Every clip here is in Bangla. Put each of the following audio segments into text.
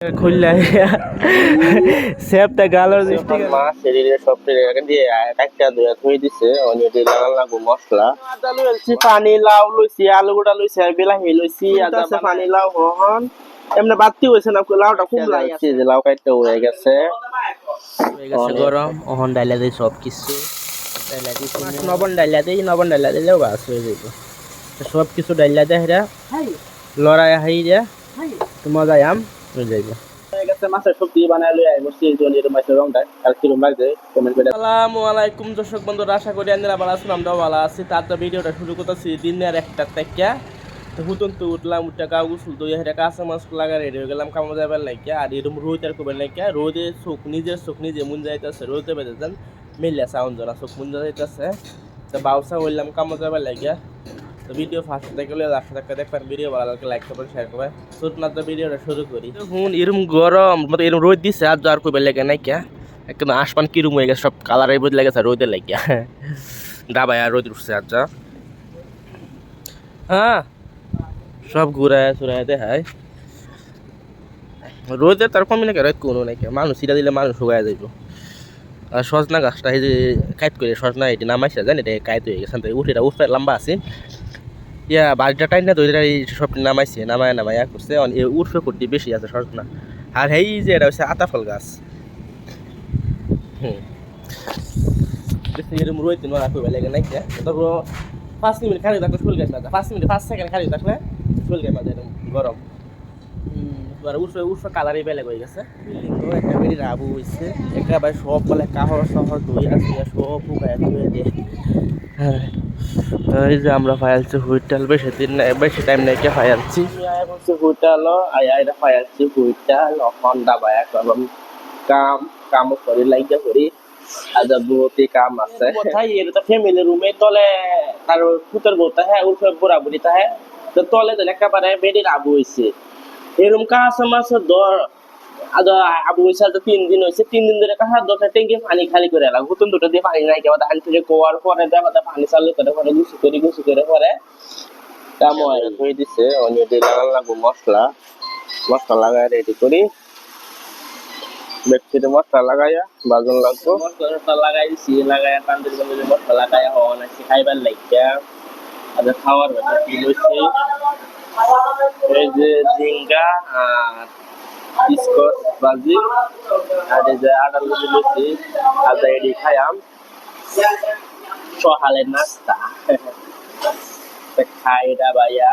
খুললা সেপটা গালার স্টিকার মা শরীরে সব থেকে দিয়ে একটা দুয়া থই দিছে অনিয়টি লাগাল লাগু মশলা আদা লইছি পানি লাউ লইছি আলু গোটা লইছি আর বিলাহি লইছি আদা পানি লাউ হন এমনি বাতি হইছে না লাউটা খুব লাগছে যে লাউ কাটতে হয়ে গেছে হয়ে গেছে গরম ওহন ডাইলা দেই সব কিছু ডাইলা দিই নবন ডাইলা দিলেও বাস হয়ে যাইব সব কিছু ডাইলা দেয় হেরা লড়াই হাইরা তো মজাই আম হয়ে যাইব মাছের সবজি বানায় লই আই বসি জলের মাছের রংটা আর কি রকম লাগছে কমেন্ট করে আসসালামু আলাইকুম দর্শক বন্ধুরা, আশা করি আপনারা ভালো আছেন। আমরাও ভালো আছি। তার তো ভিডিওটা শুরু করতেছি দিনের একটা থেকে তো হুতন তো উঠলাম উঠে গা গুসল তো হেঁটে কাঁচা মাছ লাগা রেডি হয়ে গেলাম কামো যাবার লাগিয়া আর এরকম রোদ আর করবেন লাগিয়া রোদে চোখ নিজের চোখ নিজে মুন যাইতেছে রোদে বেঁধে যান মিলিয়া সাউন্ড জনা চোখ মুন যাইতেছে তো বাউসা হইলাম কামো যাবার লাগিয়া তো ভিডিও ফার্স্ট থেকে লাস্ট থেকে দেখবেন। ভিডিও ভালো লাগলে লাইক করবেন, শেয়ার করবেন। ছোট না তো ভিডিওটা শুরু করি। হুন এরকম গরম মতো এরকম রোদ দিছে আর যার করবে লাগে নাই কে একদম আসমান কিরম হয়ে গেছে, সব কালারের বদলে গেছে রোদের লাগিয়া ডাবায় আর রোদ উঠছে আর যা হ্যাঁ সব ঘুরায় চুরায় দেখায় রোদে তার কমে নাকি রোদ কোনো নাকি মানুষ সিটা দিলে মানুষ শুকায় যাইব। আর সজনা গাছটা এই যে কাইট করে সজনা এটি নামাইছে জানি এটা কাইট হয়ে গেছে উঠে এটা উঠতে লম্বা আছে ইয়া বাড়িটা টাইম না দইটা সব নামাইছে নামায়া করছে উঠবে করতে বেশি আছে সজনা। আর এই যে এটা হচ্ছে আতাফল গাছ এরকম রোদ না রাখবে লাগে নাই তারপর 5 মিনিট খালি থাকলে ফুল গাছ না 5 মিনিট 5 সেকেন্ড খালি থাকলে ফুল গাছ মাঝে এরকম গরম উঠবে কালারই বেলেগ হয়ে গেছে। বিল্ডিংও একটা বেড়ি রাবু হয়েছে একেবারে সব বলে কাহর শহর ধুয়ে আসছে সব উপায় ধুয়ে দিয়ে হ্যাঁ এই যে আমরা ফাইলছি হুইটাল বেশি টাইম নেই কে ফাইলছি হুইটাল আইরা ফায়ালছি হুইটাল হন্ডা বায়া কলম কাম করি লাইগা করি আজ বহুতই কাম আছে কোথায় এর তো ফ্যামিলি রুমে তলে তার পুতর বলতে হ্যাঁ উঠে বুড়া বুড়ি তাহে তো তলে তো একেবারে বেড়ির আবু হয়েছে এরকম কাজ মাছ দর আবু হয়েছে 3 দিন হয়েছে 3 দিন ধরে কাহা দরকার ট্যাঙ্কি পানি খালি করে এলাম হুতুন দুটো দিয়ে পানি নাই কেউ ধান থেকে কোয়ার পরে দেওয়া পানি চালু করে পরে গুছু করে পরে কামো হয়ে দিছে অনিয়ন দিয়ে লাগাল লাগবো মশলা লাগাই রেডি করি ব্যক্তিতে মশলা লাগাইয়া বাজন লাগবো মশলা লাগাইছি লাগাইয়া তান্দের বলে মশলা লাগাইয়া হওয়া নাকি খাইবার লাগিয়া আর খাওয়ার ব্যাপার কি লইছি এই যে ঝিঙ্গা আর বিস্কুট ভাজি আর এই যে আটার মধ্যে লইছি আদা এডি খাইয়াম সকালের নাস্তা খাইটা বাইয়া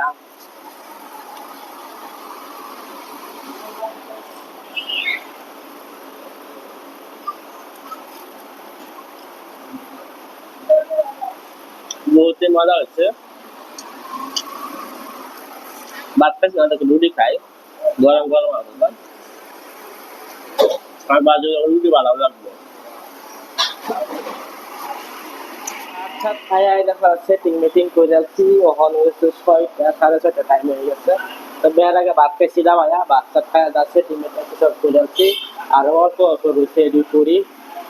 বহুত মজা হচ্ছে ভাত খাইছি না রুটি খাই গরম গরম আর বাজে রুটি ভালো লাগবে আচ্ছা খাইয়া দেখা সেটিং মিটিং করে যাচ্ছি ওখান হয়েছে 6টা 6:30 টাইম হয়ে গেছে তো বের আগে ভাত খাইছি না ভাইয়া ভাতটা খাইয়া যাচ্ছে সেটিং মিটিং সব করে যাচ্ছি আর অল্প অল্প রয়েছে এডি করি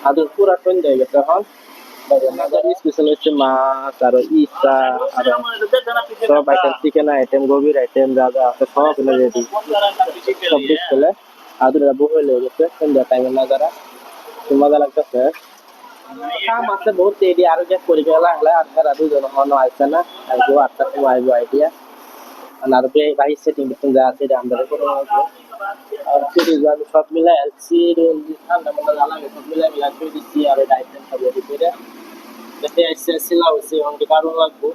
আর পুরা সন্ধ্যা হয়ে গেছে এখন স্পেশাল হচ্ছে মাছ আর ইস্তা আর সব আইটেম চিকেন আইটেম গভীর আইটেম যা যা আছে সব রেডি সব ডিসপ্লে আদুরা বহে লেগে গেছে সন্ধ্যা টাইমে নাজারা মজা লাগতেছে কাম আছে বহুত রেডি আরো যে করে গেলা হলে আর তারা দুজন হন আইছে না আইবো 8টার সময় আইবো আইডিয়া আর ভাই সেটিং মিটিং যা আছে আমরা করে আর সিরিজ আমি সব মিলাই সিরিজ ঠান্ডা মতো লাগে সব মিলাই করে দিচ্ছি আর এটা আইটেম সব রেডি করে যাতে সিলা হচ্ছে অনেক কারণ লাগবো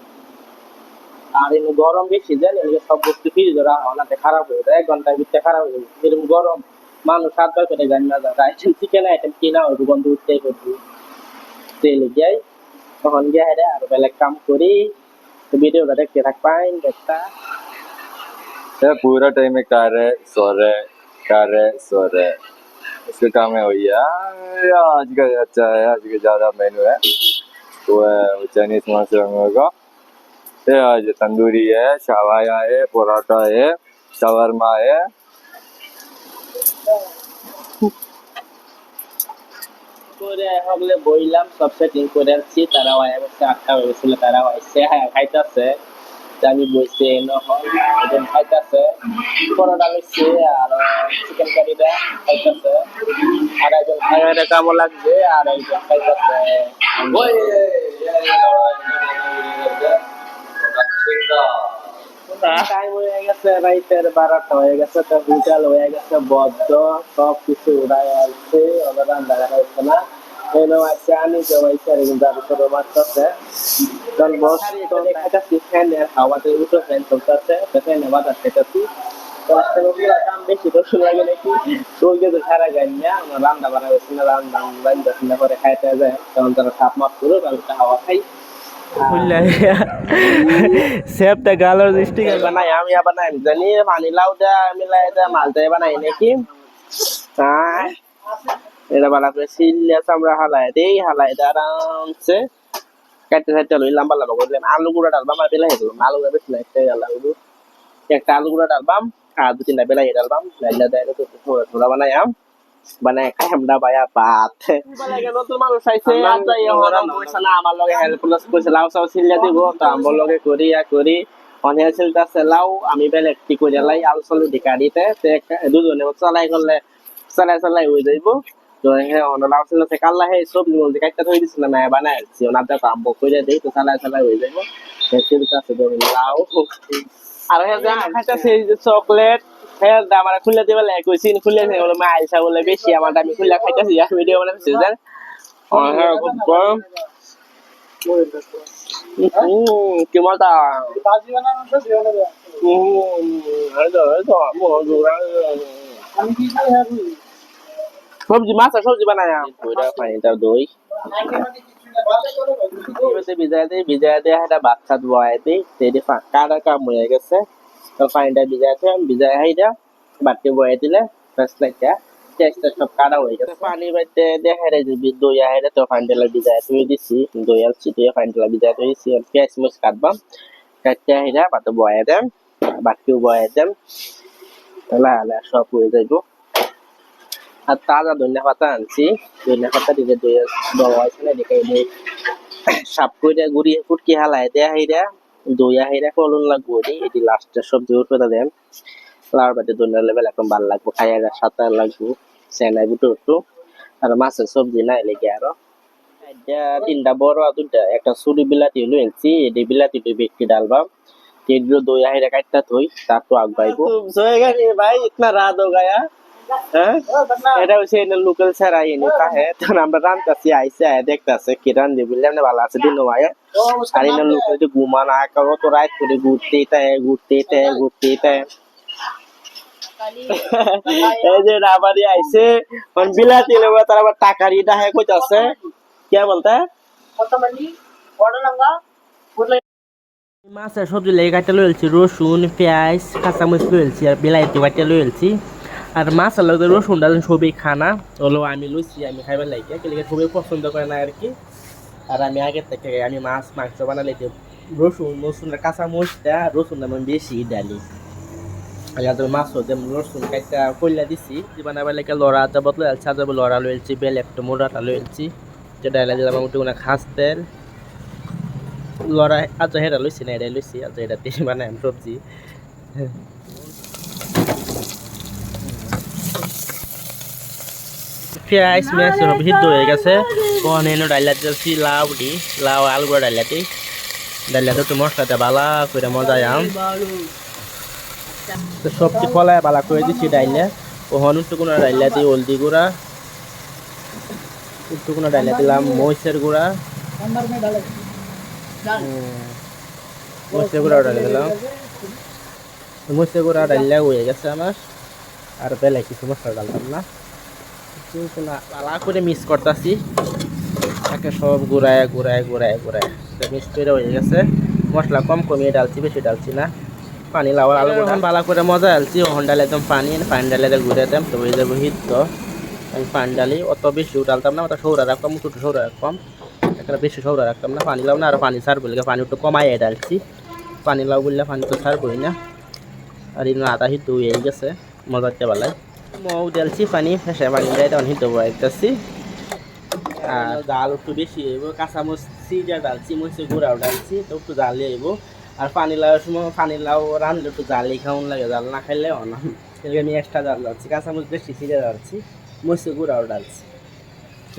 আর এমনি গরম বেশি দেন এগুলো সব বস্তু ফ্রিজে রাখা অনেক খারাপ হয়ে যায় 1 ঘন্টার ভিতরে খারাপ হয়ে যায় এরকম গরম মানুষ 7বার করে জানি না যায় আইটেম চিকেন আইটেম কিনা হইব বন্ধু উঠতেই করবো তেলে যাই তখন গিয়ে হেরে আর বেলা কাম করি তো ভিডিওটা দেখতে থাকবেন দেখতা पूरा टाइम में कार है सो रहे इसका काम है भैया आज का अच्छा है आज का ज्यादा मेनू है वो है चाइनीज मास्टर का ये आज तंदूरी है शवाया है पराठा है शवरमा है করে হলে বইলাম সব সেটিং করে আনছি তারাও আয়া বসে 8টা হয়ে গেছিল তারাও আইছে হ্যাঁ খাইতেছে আমি বসে নহল একজন খাইতেছে পরোটা লইছে আর চিকেন কারিটা খাইতেছে আর একজন খাইতে কেমন লাগছে আর একজন খাইতেছে টাইম হয়ে গেছে রাইতের 12টা হয়ে গেছে তো হোটেল হয়ে গেছে বদ্ধ সব কিছু উড়াই আসছে ওরা রান্না করা হচ্ছে না এলো আছে আমি জমাইছে আর কিন্তু আর কোনো মাত্রাতে কারণ বস তো খাইতেছি ফ্যান হাওয়াতে উঠে ফ্যান চলতেছে ফ্যানে বাতাস খাইতেছি তো আজকে পুরো কাম বেশি দর্শন লাগে নাকি চলতে তো সারা গাই না আমরা রান্না বান্না করছি না রান্না করে খাইতে যায় তখন তারা তাপ মাপ করে তারপরে হাওয়া খাই সেপটা গালোর স্টিকার বানাই আমি বানাই জানি পানি লাউ দা মিলাই দা মালটা বানাই নাকি হ্যাঁ এটা বানা করে সিলে আমরা হালাই দেই আরামসে কাটতে কাটতে লইলাম লম্বা লম্বা করলাম আলু গুঁড়া ডালবাম আর বেলাই দিলাম আলু গুঁড়া বেশি লাগতে গেল একটা আলু গুঁড়া ডালবাম আর 2-3টা বেলাই ডালবাম লাইলা দেয় তো থোড়া থোড়া বানাইম বানাই খাইম দা ভাইয়া ভাত লাগে নতুন মানুষ আইছে আচ্ছা ওরা পয়সা না আমার লগে হেল্পলেস কইছে লাউ সাউ সিলে দিব তো আমার লগে করি অনেক সিলতাছে লাউ আমি বেলে কি কইরা লাই আলু সালু দিকারিতে তে দুজনে চালাই করলে চালাই হই যাইব তো হ্যাঁ অন্য লাউ সিলতে কাল্লা হে সব বলতে কাটটা থই দিছিল না বানাইছি ওনাতে কাম কইরা দেই তো চালাই হই যাইব সিলতাছে তো লাউ আর হ্যাঁ যা খাইতাছে যে চকলেট হ্যাঁ আমার খুলে দিবে লাই কইছি খুলে নেই বলে মা আইসা বলে বেশি আমার আমি খুলে খাইতাছি আর ভিডিও বানাইছি জান হ্যাঁ খুব কম কি মজা বাজি বানানো তো দিও না হয়তো আমি কি খাই হাবি সবজি বানায় ওইটা পানিটা দই ভিজাই দিয়ে একটা ভাত খাত বয়াই দিই সেটি কাটা কাম হয়ে গেছে তো পানিটা ভিজাই হাইটা বাটি বয়াই দিলে ফার্স্ট লাইটটা টেস্টটা সব কাটা হয়ে গেছে পানি বাইতে দেখা যায় যে দই আহে তো পানিটা ভিজাই তুই দিছি দই আলছি তুই পানিটা ভিজাই তুই দিছি পেঁয়াজ মরিচ কাটবাম কাটতে হাইটা বাটি বয়াই দেম বাটিও বয়াই দেম লালা সব হয়ে যাইব আর তাজা ধনিয়া পাতা আনছি ধনিয়া পাতা দিলে দই দেওয়া হয়েছে না দেখে সাপ করে গুড়ি ফুটকি হালাই দেয়া হাইরা দই হাইরা কলন লাগবো এটি লাস্টের সবজি উঠবে দেন লাউর বাদে ধনিয়া লেভেল এখন ভালো লাগবো খাইয়া সাঁতার লাগবো সেনাই বুটো একটু আর মাছের সবজি না লেগে আরো 3টা বড় আর 2টা একটা ছুরি বিলাতি হলো এনেছি এটি বিলাতিটা বেশি ডালবাম তেল দই হাইরা কাটটা থই তারপর আগবাইবো ভাই ইতনা রাত হো গয়া হ্যাঁ এটা হচ্ছে লোকাল স্যার আইনি কাহে তখন আমরা রান্তাছি আইসে দেখতাছে কি রান্ধি বললাম না ভালো আছে দিন ভাই আর এনে লোকাল যে ঘুমান আকাও তো রাত করে ঘুরতে এই যে রাবারি আইছে কোন বিলাতি লেবা তার আবার টাকারি ডাহে কইতাছে কি বলতে কতমানি বড় লঙ্কা মাছের সবজি লেগে কাটতে লইছি রসুন পেঁয়াজ কাঁচামরিচ লইছি আর বিলাইতে কাটতে লইছি আর মাছ আলাদা রসুনটা সবই খানা হলো আমি লইছি আমি খাইবার লাগে কেলে সবই পছন্দ করে না আর কি আর আমি আগে থেকে আমি মাংস বানালে রসুনের কাঁচামরিচটা রসুনটা আমি বেশি ডালি আর মাছ হতে রসুন কাইটা কইলা দিছি বানাবার লাগে লড়া বদলে সাজাব লড়া লইছি বেল একটা মোড়াটা লইছি যে ডাইলা দিলাম মোটামুটি কোনো খাস তেল লড়া আজ হেরা লইছি না এটা লইছি আজ এটাতে বানাই সবজি পেঁয়াজ মেয়াজ সব সিদ্ধ হয়ে গেছে কোন এনে ডাইলা দিয়েছি লাউ আলুগুড়া ডাইলাতে একটু মশলাটা বালা করে মজা আম তো সবজি ফলায় বালা করে দিচ্ছি ডাইলে ও হনুটু কোনো ডাইলা দিই হলদি গুঁড়া একটু কোনো ডাইলা দিলাম মহিষের গুঁড়া মহিষের গুঁড়া ডাইলে দিলাম মহিষের গুঁড়া ডাইলা হয়ে গেছে আমার আর বেলায় কিছু মশলা ডালতাম না পালা করে মিক্স করতেছি তাকে সব ঘুরায় মিক্স করে হয়ে গেছে মশলা কম কমিয়ে ডালছি বেশি ডালছি না পানি লাউর আলু ভালো করে মজা ডালছি ওখান ডালে একদম পানি ডালে ঘুরে দেম তো হয়ে যাবো হিট তো আমি পানি ডালি অত বেশি ডালতাম না অত সৌরা রাখতাম একটু সৌরা রাখতাম একটা বেশি সৌরা রাখতাম না পানি লাউ না আর পানি সার বলে পানি একটু কমাইয়ে ডালছি পানি লাউ বললে পানি তো সার করি না আর এই আদা হিট হয়ে গেছে মজাতে বেলায় মৌ ডালছি পানি ফেসে পানি দেয় তখন হিট বয়াইতেছি আর জাল একটু বেশি হইব কাঁচামরিচ সিজা ডালছি মরিচের গুঁড়াও ডালছি তো একটু জাল হইব আর পানি লাউ সময় পানি লাউ রান্নলে একটু জালি খাওয়ান লাগে, জাল না খাইলেও না। এদিকে আমি এক্সট্রা জাল ডালছি, কাঁচামরিচ বেশি ছিঁড়ে ডালছি, মরিচ গুঁড়াও ডালছি,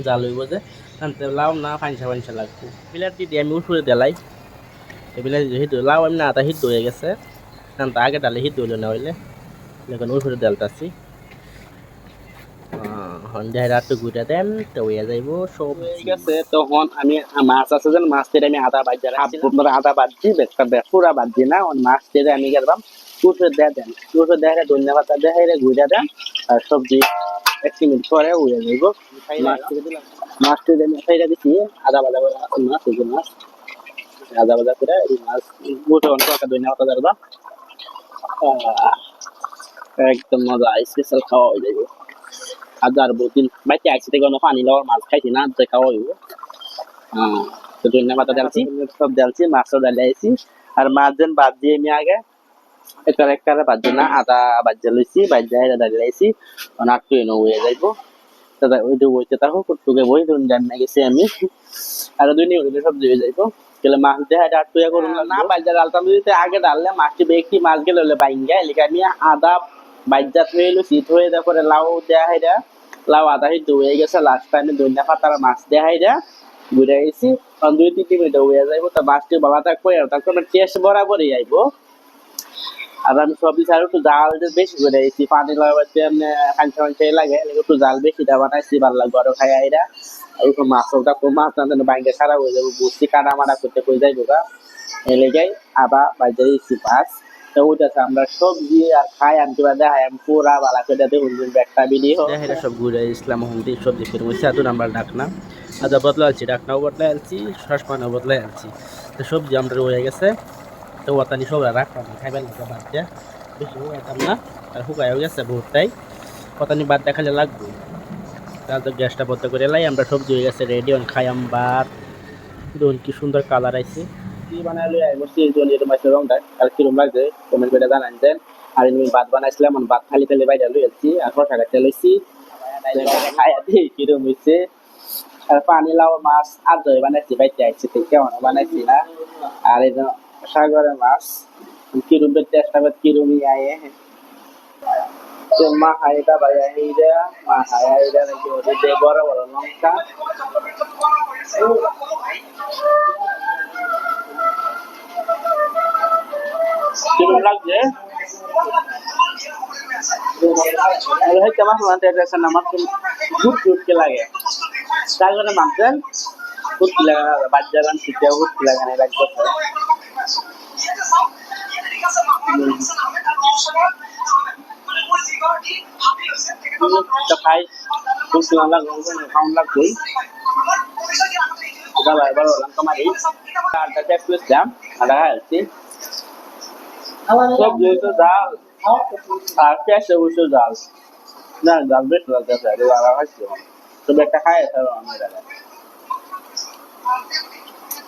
জাল হইব যে আনতে লাউ না ফাইনসা ফাইনসা লাগবে। বিলাটি দিয়ে আমি উঠে দিলাই, বিলাটি হিট লাউ এমনি আটা হিট হয়ে গেছে, আনতে আগে ডালে হিট হইলো না হইলে এখন উঠে ডালতাছি। সন্ধ্যায় রাতটা ঘুরে দেন তো হয়ে যাইব সব। ঠিক আছে, তখন আমি মাছ আছে যেন মাছ তেরে আমি আদা বাজি আদা বাজি বেশটা পুরা বাজি না, মাছ তেরে আমি গেলাম উঠে দিয়ে দেন, উঠে দেখে ধন্যবাদ দেখে ঘুরে দেন আর সবজি 1 মিনিট পরে উড়ে যাইব। মাছ তেরে আমি খাইরা দিচ্ছি আদা বাজা করে মাছ এই মাছ আদা বাজা করে এই মাছ উঠে অনেক একটা ধন্যবাদ দেবা, একদম মজা স্পেশাল খাওয়া হয়ে যাইব। হাজার দিন বাইতে আসছি থেকে পানি লাওয়ার মাছ খাইছি না, যে খাওয়া হইব। তো ধন্যবাদ ডালছি, সব ডালছি, মাছও ডালাইছি আর মাছ যেন বাদ দিয়ে আমি আগে একটা বাদ না আদা বাজ্যা লইছি, বাজ্যা ডালাইছি নাট্টু এনে হয়ে যাইব। দাদা ওইটা বইতে থাকো কুটুকে বই ধরুন জানা গেছি আমি আর 2 মিনিট সব দিয়ে যাইবো। গেলে মাছ দেয় আটটু করুন না, বাজ্যা ডালতাম দিতে আগে ডাললে মাছটি বেশি মাছ গেলে হলে বাইন যায়, এলাকা নিয়ে আদা বাজ্যা থয়ে লুচি থয়ে তারপরে লাউ দেয়া হয়, লাউ আদা হিট হয়ে গেছে, লাস্ট টাইমে ধনিয়া পাতার মাছ দেয়া হয় ঘুরে গেছি 2-3 মিনিট হয়ে যাইব। তো মাছটি ভালো থাকবো আর তারপরে টেস্ট বরাবরই আইব। আর আমি সবজি ছাড়া একটু জাল বেশি করে দিয়েছি, পানি লাগাতে এমনি খাঞ্চা খাঞ্চা লাগে, একটু জাল বেশি দেওয়া বানাইছি, ভালো লাগবে আরো খাই আইরা। আর একটু মাছটা কম মাছ না যেন বাইরে খারাপ হয়ে যাবো, বুঝছি কাটা মারা করতে কই যাইবো গা এলেগাই আবার বাইরে দিচ্ছি মাছ। তো ওইটাছে আমরা সবজি আর খাই আমি কিবা দেখাই আমি পুরা ভালো করে দেখুন একটা ভিডিও দেখা সব ঘুরে ইসলাম হুন্দি সবজি ফিরে বসে এত আমরা ডাকনা আদা বদলা আনছি, ডাকনাও বদলাই আনছি, সসপানও বদলাই আনছি। তো সবজি আমরা হয়ে গেছে, তো ওতানি সব রাখলাম খাইবার লাগে বাদ দিয়া, বেশি হুকাইতাম না আর হুকাইও গেছে বহুতটাই, ওতানি বাদ দেখালে লাগবে। তাহলে গ্যাসটা বন্ধ করে লাই, আমরা সবজি হয়ে গেছে রেডি, অন খাইয়াম বাদ। দেখুন কি সুন্দর কালার আইছে, কি বানাইলে বসছি জলের মাছের রংটা আর কিরম লাগছে কমেন্ট করে জানান দেন। আর আমি ভাত বানাইছিলাম, ভাত খালি খালি বাইরে লইছি আর কষা কাটতে লইছি, খাইয়া দিই কিরম হয়েছে। আর পানি লাউ মাছ আর দই বানাইছি, বাইতে আইছি কেমন বানাইছি না। আর এই সাগরের মাছ কিরম টেস্ট হবে কিরমই আয়ে মা হাইটা ভাইয়া এইটা মা হাইয়া এইটা নাকি ওদিকে বড় বড় লঙ্কা কিরম লাগছে। হয়তো আমার মানতে আমার খুব ফুটকে লাগে, সাগরে মাংসেন ফুটকি লাগে না, বাচ্চারান শীতে ফুটকি লাগে না লাগবে। খাই ফুটকি লাগবে খাওয়ান লাগবে এবার তোমারই আটটা চেক করছিলাম আটা খাইছি সব যেহেতু ডাল আর পেঁয়াজে বসে ডাল না, ডাল বেশ লাগতেছে আরা খাইছি তবে একটা খাই আমি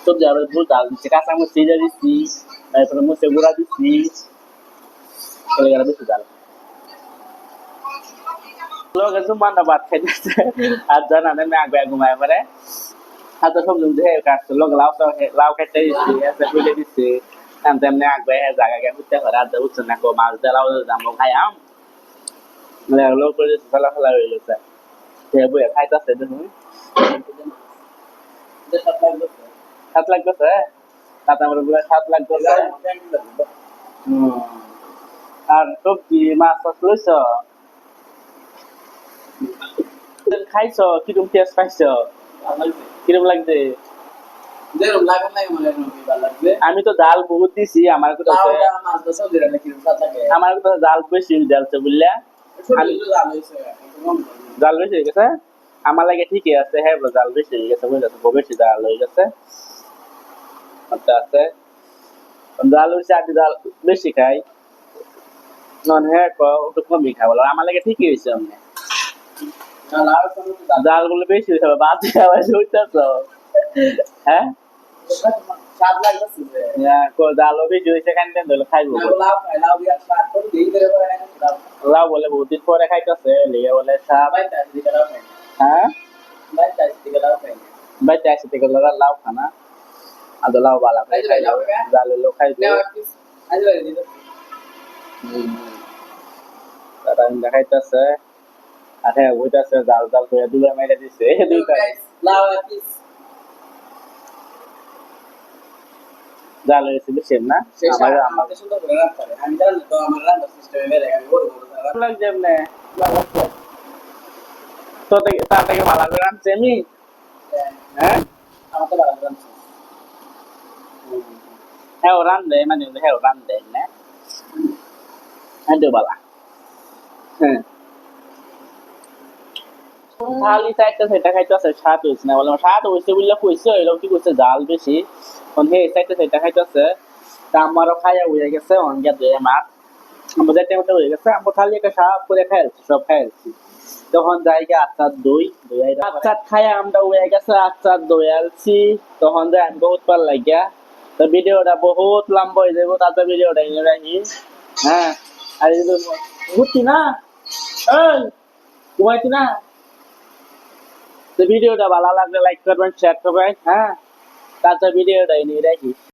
সবজি আবার ভুল ডাল দিচ্ছি, কাঁচামরিচ চিড়ে দিচ্ছি, তারপরে মরিচের গুঁড়া দিচ্ছি, বেশি ডাল লোক মান্না ভাত খাইতেছে আর জানা নেই আগে ঘুমায় পারে আর তো সবজি কাটছে লোক লাউ খাইতে দিচ্ছি খুলে দিচ্ছি তেমনি আগে জায়গা গিয়ে উঠতে পারে আর উঠছে না মাছ দিয়ে লাউ দাম খাইয়াম লোক করে ফেলা ফেলা হয়ে গেছে বইয়া খাইতেছে দেখুন 7 লাখ গেছে, 7 আমার বলে 7 লাখ গেছে। আর সবজি মাছ টাছ লইছ খাইছ কিরম টেস্ট পাইছ কিরম লাগছে? আমি তো জাল বহুত দিছি, আমার জাল বেশি জ্বালছে বুঝলা, জাল বেশি হয়ে গেছে আমার লাগে ঠিকই আছে, হ্যাঁ জাল বেশি হয়ে গেছে বুঝলেছে বেশি জাল হয়ে গেছে আছে জাল হয়েছে আর জাল বেশি খাই হ্যাঁ একটু কমই খাই বলো আমার লাগে ঠিকই হয়েছে অমনি জাল গুলো বেশি হয়েছে বাদ হইতেছ হ্যাঁ জালও বেশি হয়েছে খাইতেন ধরলে খাইবো লাউ বলে বহুত দিন পরে খাইতেছে লিগে বলে হ্যাঁ বাইতে আসি থেকে লাউ খানা আদা লাউ বালা করে খাইলো জাল হলো খাইলো তারা দেখাইতেছে আর হ্যাঁ ওইটাছে জাল জাল করে দুলা মেরে দিছে দুইটা জাল হয়েছে বুঝছেন না আমার লাগছে এমনি তো তার থেকে ভালো করে আনছি আমি হ্যাঁ হ্যাঁ রান দেয় মানে হ্যাঁ রান দেয় না হ্যাঁ বালা হ্যাঁ থালি চাইতে সেটা খাইতেছে স্বাদ হয়েছে না বললাম স্বাদ হয়েছে বললে কইছে এরকম কি করছে জাল বেশি তখন হে চাইতে সেটা খাইতেছে তা আমারও খাইয়া হয়ে গেছে অনগা দুই মাছ আমাদের টাইমটা হয়ে গেছে আমরা খালি একটা সাপ করে খাইছি সব খাইছি তখন জায়গা আচার দই আচার খাইয়া আমরা হয়ে গেছে আচার দই আলছি তখন যাই আমি বহুত ভালো লাগিয়া তো ভিডিওটা বহুত লম্বা হয়ে যাবো তাতে ভিডিওটা এনে রাখি হ্যাঁ আর ঘুরতি না এই ঘুমাইতি না তো ভিডিওটা ভালো লাগলে লাইক করবেন শেয়ার করবেন হ্যাঁ তাতে ভিডিওটা এনে রাখি